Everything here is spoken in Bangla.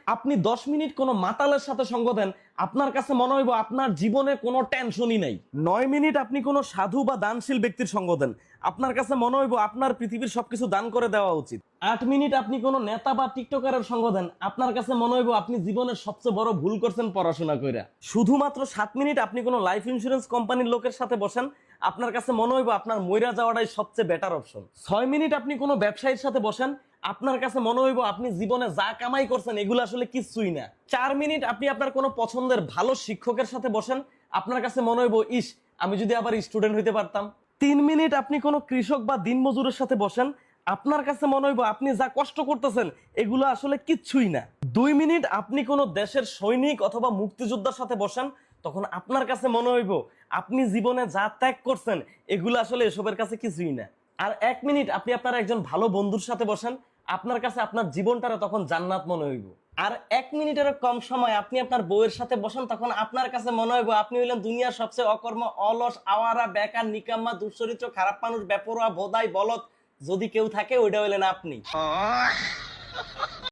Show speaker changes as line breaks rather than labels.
আপনি 10 মিনিট কোনো মাতালের সাথে সঙ্গ দেন, আপনার কাছে মনে হইব আপনার জীবনে কোনো টেনশনই নাই। 9 মিনিট আপনি কোনো সাধু বা দানশীল ব্যক্তির সঙ্গ দেন, আপনার কাছে মনে হইব আপনার পৃথিবীর সবকিছু দান করে দেওয়া উচিত। 8 মিনিট আপনি কোনো নেতা বা টিকটকারের সঙ্গ দেন, আপনার কাছে মনে হইব আপনি জীবনের সবচেয়ে বড় ভুল করছেন পড়াশোনা কইরা। শুধুমাত্র 7 মিনিট আপনি কোনো লাইফ ইন্স্যুরেন্স কোম্পানির লোকের সাথে বসেন, আপনার কাছে মনে হইব আপনার মইরা যাওয়াটাই সবচেয়ে বেটার অপশন। 6 মিনিট আপনি কোনো ব্যবসায়ীর সাথে বসেন, আপনার কাছে মনে হইব আপনি জীবনে যা কামাই করছেন এগুলো আসলে কিছুই না। 4 মিনিট আপনি আপনার কোনো পছন্দের ভালো শিক্ষকের সাথে বসেন, আপনার কাছে মনে হইব ইস, আমি যদি আবার স্টুডেন্ট হইতে পারতাম। 3 মিনিট আপনি কোনো কৃষক বা দিনমজুরের সাথে বসেন, আপনার কাছে মনে হইব আপনি যা কষ্ট করতেছেন এগুলো আসলে কিচ্ছুই না। 2 মিনিট আপনি কোনো দেশের সৈনিক অথবা মুক্তিযোদ্ধার সাথে বসেন, তখন আপনার কাছে মনে হইব আপনি জীবনে যা ত্যাগ করছেন এগুলো আসলে এসবের কাছে কিছুই না। আর 1 মিনিট আপনি আপনার একজন ভালো বন্ধুর সাথে বসেন, আপনার কাছে আপনার জীবনটারে তখন জান্নাত মনে হইব। আর 1 মিনিটেরও কম সময় আপনি আপনার বউয়ের সাথে বসেন, তখন আপনার কাছে মনে হইব আপনি হইলেন দুনিয়ার সবচেয়ে অকর্ম, অলস, আওয়ারা, বেকার, নিকাম্মা, দুশ্চরিত্র, খারাপ মানুষ, বেপরোয়া, ভোদাই, বলদ যদি কেউ থাকে ওইটা হইলেন আপনি।